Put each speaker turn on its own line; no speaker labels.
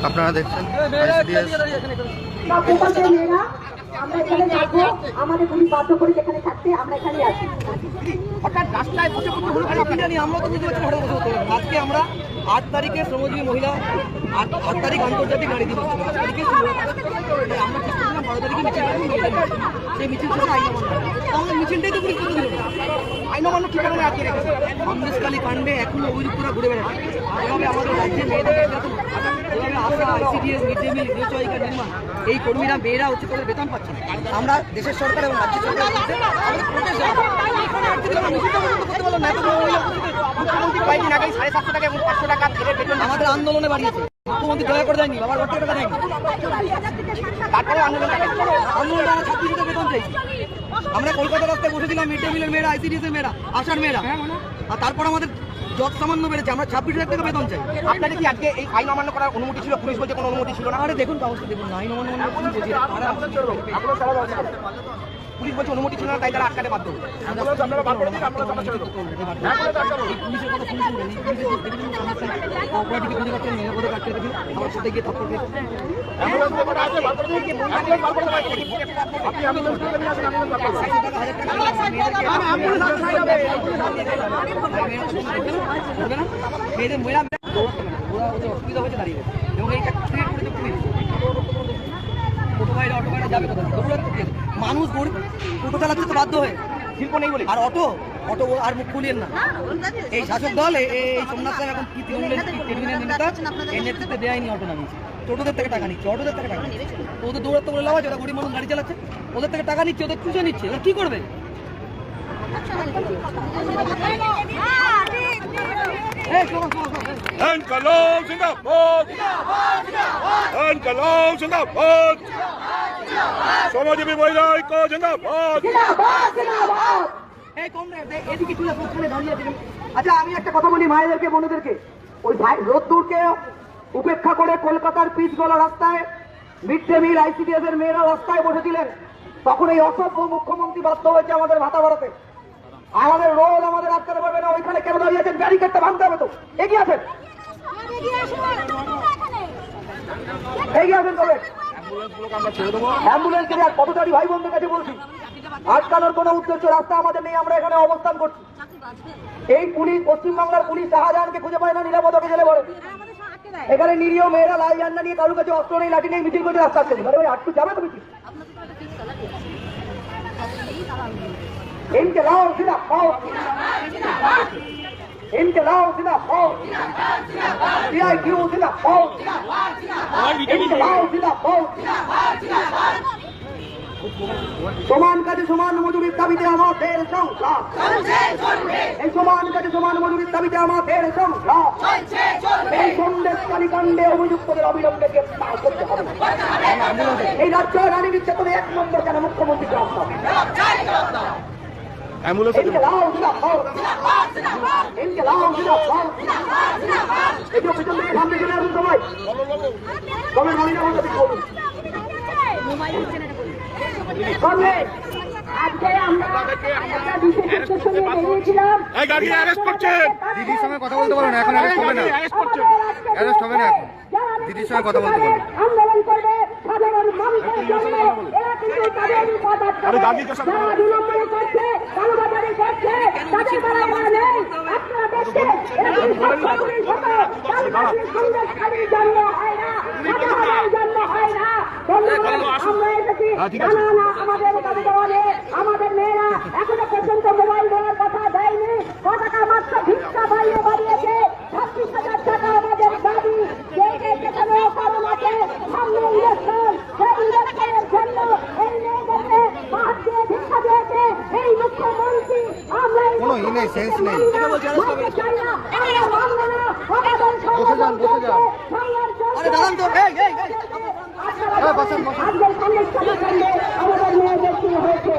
আপনারা দেখছেন
আমরা এখানে যাবো, আমাদের পুলিশ বাধ্য করে যেখানে থাকতে আমরা এখানে আছি।
হঠাৎ রাস্তায় বসে করতে হলো জানি আমরা তো বুঝতে পারছি হঠাৎ বসে করতে হবে। আজকে আমরা 8 তারিখে শ্রমজীবী মহিলা 8 তারিখ আন্তর্জাতিক নারী দিবস ছিল। 8 তারিখে আমরা ঠিক করেছিলাম 12 তারিখে মিছিল করবো। সেই মিছিল শেষে আইন অমান্য, আমাদের মিছিলটাই তো পুলিশ করতে দিল না। আইন অমান্য ঠিকানা আটকে রেখেছে। সন্দেশখালী কাণ্ডে এখনো অভিযুক্তরা ঘুরে বেড়াচ্ছে। এভাবে আমাদের রাজ্যে মেয়েদের নির্যাতন, এভাবে আশা, আইসিডিএস, মিড ডে মিল, গৃহসহায়িকা নির্মাণ, এই কর্মীরা মেয়েরা হচ্ছে তাদের বেতন পাচ্ছে না। আমরা দেশের সরকার এবং রাজ্য সরকার আমাদের আন্দোলনে বাড়িয়েছে। মুখ্যমন্ত্রী দয়া করে দেয়নি, বাবার ঘর থেকে টাকা দেয়নি। তারপরে আন্দোলন আমরা 36 বেতন চাইছি। আমরা কলকাতা রাস্তায় বসেছিলাম, মিড ডে মিলের মেয়েরা, আইসিডিএস এর মেয়েরা, আশার মেয়েরা, আর তারপর আমাদের যত সামান্য বেড়েছে। আমরা 26,000 টাকা বেতন চাই। আপনাদের কি আজকে এই আইন অমান্য করার অনুমতি ছিল? পুলিশ বলছে কোনো অনুমতি ছিল না। আরে দেখুন অবস্থা দেখুন, আইন অমান্য পুলিশ বলছে অনুমতি ছিল না, তাই তারা আটকাতে বাধ্য হবে। মেয়েদের মহিলা অসুবিধা হয়েছে দাঁড়িয়ে এবং এইটা ক্রিয়েট করেছে পুলিশ। টোটো ভাইরা অটো ভাইরা যাবে কোথায়? মানুষ গরিব টোটো চালাচ্ছে তো বাধ্য হয়ে, শিল্প নেই বলে। আর অটো আর মুখ খুলিয়েন না। এই শাসক দল, এই সোমনাথ সাহেব এখন কি তৃণমূলের নেতা, এই নেতৃত্বে দেয়নি অটো নামিয়েছে। টোটোদের থেকে টাকা নিচ্ছে, অটোদের থেকে টাকা নিচ্ছে। তো ওদের দৌড়াতে বলে লাভ আছে? ওরা গরিব মানুষ গাড়ি চালাচ্ছে, ওদের থেকে টাকা নিচ্ছে, ওদের চুষে নিচ্ছে। ওরা কি করবে?
ইনকলাব জিন্দাবাদ, ইনকলাব জিন্দাবাদ, শ্রমজীবী মহিলা ঐক্য জিন্দাবাদ।
আচ্ছা আমি একটা কথা বলি মায়েদেরকে, বোনেদেরকে, ওই ভাই রোদ্দুরকে উপেক্ষা করে কলকাতার পিচ গলা রাস্তায় মিড ডে মিল, আইসিডিএস এর মেয়েরা রাস্তায় বসেছিলেন, তখন এই অসভ্য মুখ্যমন্ত্রী বাধ্য হয়েছে আমাদের ভাতা বাড়াতে। আমাদের রোল আমাদের আটকাতে পারবে না। ওইখানে কেন দাঁড়িয়ে আছেন? ব্যারিকেডটা ভাঙতে হবে তো। এগিয়ে আসেন, এগিয়ে আসেন তবে অ্যাম্বুলেন্স আর পথচারী ভাই বোনদের কাছে বলছি, আটকানোর কোনো উদ্দেশ্য রাস্তা আমাদের নেই। আমরা এখানে অবস্থান করছি। এই পুলিশ, পশ্চিমবাংলার পুলিশ শাহজাহানকে খুঁজে পায় না, নিরাপদকে জেলে পড়ে। এখানে নিরীহ মেয়েরা লাল ঝান্ডা নিয়ে, কারোর কাছে অস্ত্র নেই, লাঠি নেই, মিছিল করে রাস্তা আটকে। ওই আটটু যাবে তো মিছিল। ইনকলাব জিন্দাবাদ, ইনকলাব জিন্দাবাদ, সিআইটিউ জিন্দাবাদ, ইনকলাব জিন্দাবাদ। সমান কাজে সমান মজুরির দাবিতে আমাদের সংগ্রাম, এই সমান কাজে সমান মজুরির দাবিতে আমাদের সংগ্রাম। এই সন্দেশখালী কাণ্ডে অভিযুক্তদের অবিলম্বে গ্রেফতার করতে হবে। এই রাজ্য রানী নির্যাতনে 1 নম্বর কেন মুখ্যমন্ত্রী গ্রেফতার।
দিদির সঙ্গে কথা বলতে বলো না, এখন অ্যারেস্ট হবে না, অ্যারেস্ট হবে না এখন। দিদির সঙ্গে কথা বলতে বলো।
আন্দোলন করবে সাধারণ মানুষের জন্য। এরা কিন্তু তাদেরই পথ আটকাবে, যারা 2 নম্বরে করছে, কালোবাজারি করছে, তাদের দ্বারা করা নেই। আপনারা দেখছেন এরকম সন্ত্রাসীর মতো কালোবাজারি সন্দেশখালীর জন্য হয় না, সাধারণের জন্য হয় না। আমরা এসেছি না আমাদের দাবি দেওয়ালে। আমাদের মেয়েরা এখনো পর্যন্ত মোবাইল দেওয়ার কথা দেয়নি। টাকা মাত্র ভিক্ষা বাইরে বাড়িয়েছে। 26,000 টাকা আমাদের দাবি। যেখানে কারণ আছে সামনে ইলেকশন, সেই ইলেকশনের জন্য এই মেয়েদেরকে বাদ দিয়ে ভিক্ষা দিয়েছে এই মুখ্যমন্ত্রী। আমরা
সেন্স নেই।
চাই না, আমরা মানব না। আমাদের সংগঠন চলছে, সংগ্রাম চলছে। আজকের সন্দেশ আমাদের মেয়েদের শুরু হয়েছে।